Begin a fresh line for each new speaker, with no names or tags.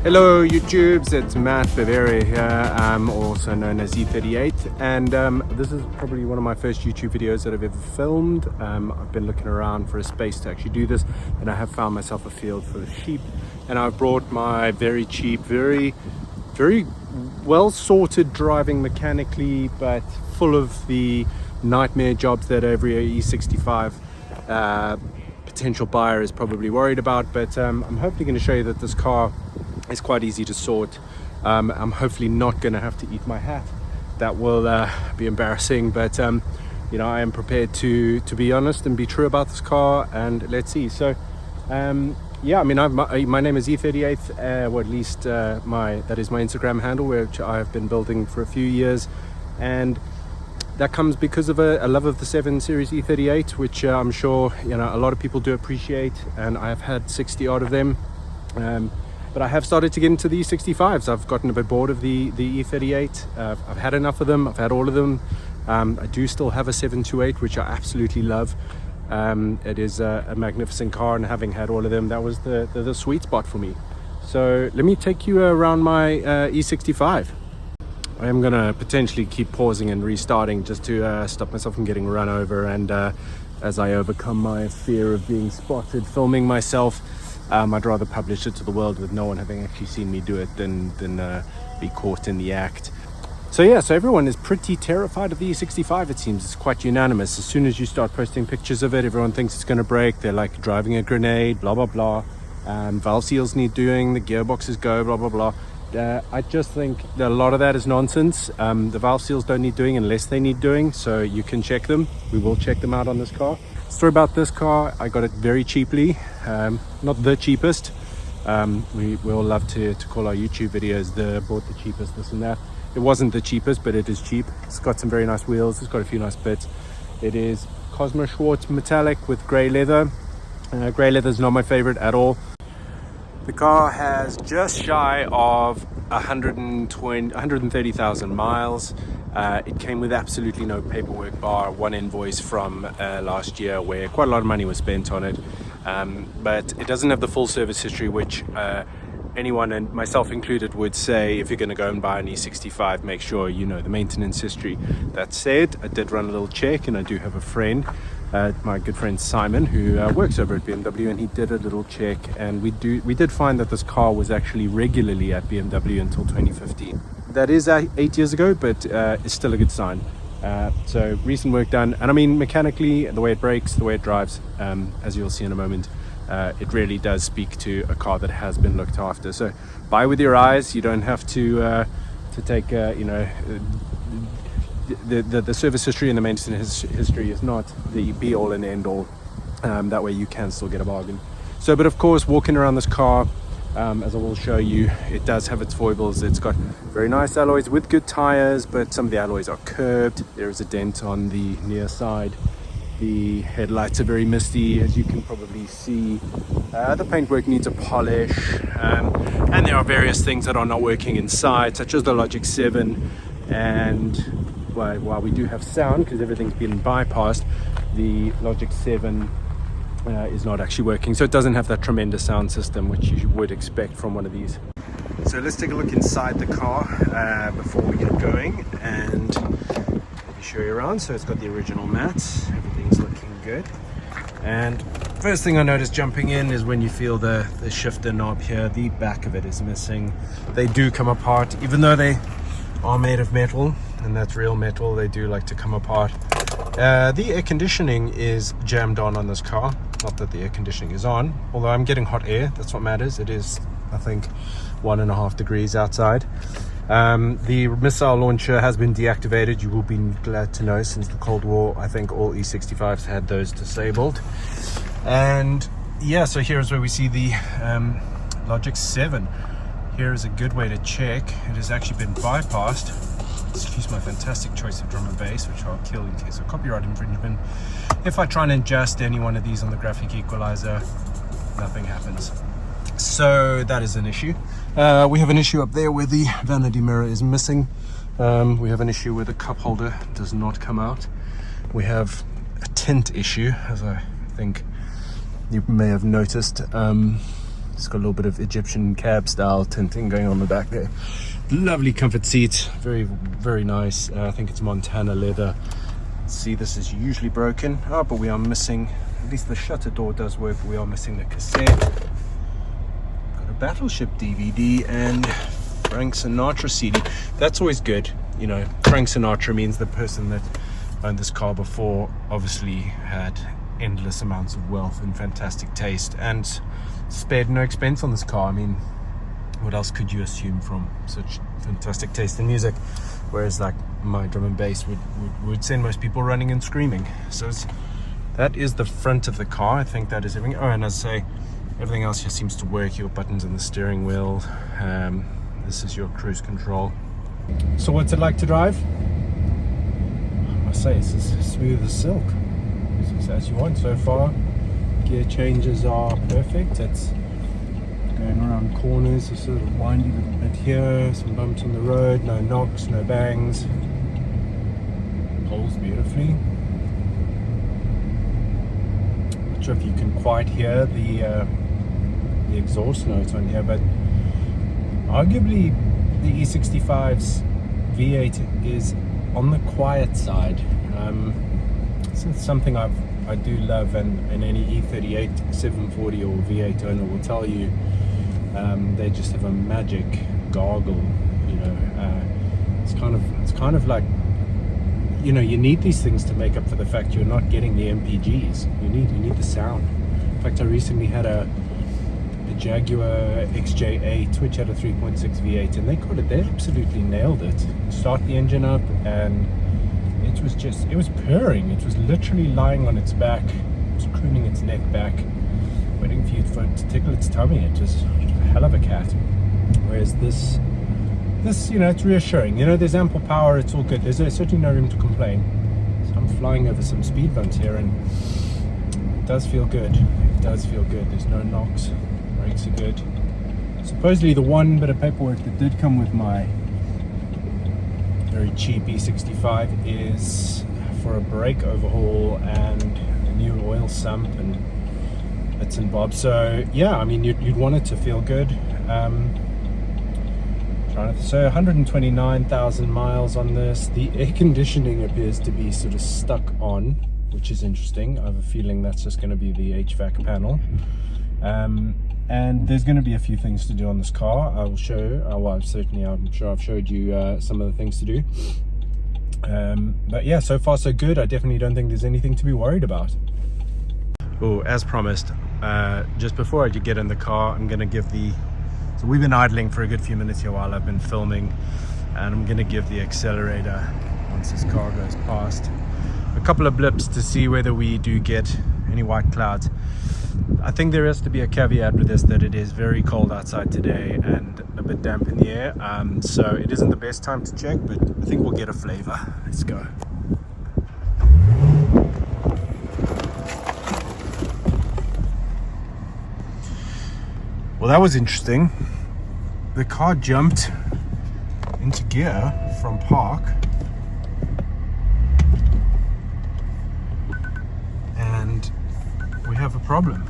Hello YouTubes, it's Matt Bavaria here. I'm also known as E38, and this is probably one of my first YouTube videos that I've ever filmed. I've been looking around for a space to actually do this, and I have found myself a field full of sheep, and I've brought my very cheap, very well sorted driving mechanically, but full of the nightmare jobs that every E65 potential buyer is probably worried about. But I'm hopefully going to show you that this car is quite easy to sort. I'm hopefully not going to have to eat my hat. That will be embarrassing, but you know, I am prepared to be honest and be true about this car, and let's see. So yeah, I mean, my name is E38, or at least that is my Instagram handle, which I've been building for a few years, and that comes because of a love of the 7 Series E38, which I'm sure a lot of people do appreciate, and I've had 60 odd of them. But I have started to get into the E65s. I've gotten a bit bored of the E38. I've had enough of them. I've had all of them. I do still have a 728, which I absolutely love. It is a magnificent car, and having had all of them, that was the sweet spot for me. So let me take you around my E65. I am going to potentially keep pausing and restarting just to stop myself from getting run over, and as I overcome my fear of being spotted filming myself, I'd rather publish it to the world with no one having actually seen me do it than be caught in the act. So yeah, so everyone is pretty terrified of the E65, it seems. It's quite unanimous. As soon as you start posting pictures of it, everyone thinks it's going to break. They're like driving a grenade, blah blah blah. Valve seals need doing, the gearboxes go, blah blah blah. I just think that a lot of that is nonsense. The valve seals don't need doing unless they need doing, so you can check them. We will check them out on this car. Story about this car: I got it very cheaply, not the cheapest. We all love to call our YouTube videos bought the cheapest, this and that. It wasn't the cheapest, but it is cheap. It's got some very nice wheels. It's got a few nice bits. It is Cosmo Schwarz metallic with grey leather. Grey leather is not my favorite at all. The car has just shy of 130,000 miles. It came with absolutely no paperwork bar one invoice from last year where quite a lot of money was spent on it. But it doesn't have the full service history, which anyone, and myself included, would say if you're going to go and buy an E65, make sure you know the maintenance history. That said, I did run a little check, and I do have a friend, my good friend Simon, who works over at BMW, and he did a little check, and we did find that this car was actually regularly at BMW until 2015. That is 8 years ago, but it's still a good sign. So recent work done, and I mean, mechanically, the way it brakes, the way it drives, as you'll see in a moment, it really does speak to a car that has been looked after. So buy with your eyes. You don't have to take the service history and the maintenance history is not the be all and end all. That way you can still get a bargain. So, but of course, walking around this car, as I will show you, it does have its foibles. It's got very nice alloys with good tires, but some of the alloys are curved. There is a dent on the near side. The headlights are very misty, as you can probably see. The paintwork needs a polish, and there are various things that are not working inside, such as the Logic 7. And while we do have sound, because everything's been bypassed, the Logic 7 is not actually working, so it doesn't have that tremendous sound system which you would expect from one of these. So let's take a look inside the car before we get going, and let me show you around. So it's got the original mats, everything's looking good. And first thing I noticed jumping in is when you feel the shifter knob here, the back of it is missing. They do come apart, even though they are made of metal, and that's real metal, they do like to come apart. The air conditioning is jammed on this car. Not that the air conditioning is on, although I'm getting hot air, that's what matters. It is, I think, 1.5 degrees outside. The missile launcher has been deactivated. You will be glad to know, since the Cold War, I think all E65s had those disabled. And yeah, so here's where we see the Logic 7. Here is a good way to check. It has actually been bypassed. Excuse my fantastic choice of drum and bass, which I'll kill in case of copyright infringement. If I try and adjust any one of these on the graphic equalizer, nothing happens. So that is an issue. We have an issue up there where the vanity mirror is missing. We have an issue where the cup holder does not come out. We have a tint issue, as I think you may have noticed. It's got a little bit of Egyptian cab style tinting going on the back there. Lovely comfort seats, very, very nice. I think it's Montana leather. See, this is usually broken. Oh, but we are missing, at least the shutter door does work, but we are missing the cassette. Got a Battleship DVD and Frank Sinatra CD. That's always good. You know, Frank Sinatra means the person that owned this car before obviously had endless amounts of wealth and fantastic taste and spared no expense on this car. I mean, what else could you assume from such fantastic taste in music? Whereas like my drum and bass would send most people running and screaming. So that is the front of the car. I think that is everything. Oh, and as I say, everything else here seems to work. Your buttons on the steering wheel. This is your cruise control. So what's it like to drive? I must say it's as smooth as silk. It's as you want so far. Gear changes are perfect. It's going around corners, a sort of windy little bit here, some bumps on the road, no knocks, no bangs. Holds beautifully. Not sure if you can quite hear the exhaust notes on here, but arguably the E65's V8 is on the quiet side. It's something I do love, and any E38 740 or V8 owner will tell you. They just have a magic gargle, you know. It's kind of like, you know, you need these things to make up for the fact you're not getting the MPGs. You need the sound. In fact, I recently had a Jaguar XJ8 which had a 3.6 V8, and they absolutely nailed it. Start the engine up and it was purring. It was literally lying on its back. It was crooning its neck back, waiting for it to tickle its tummy. It was a hell of a cat. Whereas this, you know, it's reassuring. You know, there's ample power, it's all good. There's certainly no room to complain. So I'm flying over some speed bumps here, and it does feel good. It does feel good. There's no knocks. Brakes are good. Supposedly the one bit of paperwork that did come with my very cheap E65 is for a brake overhaul and a new oil sump and bits and bobs. So yeah, I mean, you'd want it to feel good. So 129,000 miles on this. The air conditioning appears to be sort of stuck on, which is interesting. I have a feeling that's just going to be the HVAC panel. And there's going to be a few things to do on this car. I will show. Well, I'm sure I've showed you some of the things to do. But yeah, so far so good. I definitely don't think there's anything to be worried about. Oh, as promised, just before I get in the car, I'm going to give so we've been idling for a good few minutes here while I've been filming, and I'm going to give the accelerator once this car goes past. A couple of blips to see whether we do get any white clouds. I think there has to be a caveat with this, that it is very cold outside today and a bit damp in the air, so it isn't the best time to check, but I think we'll get a flavor. Let's go. Well, that was interesting. The car jumped into gear from park, and we have a problem.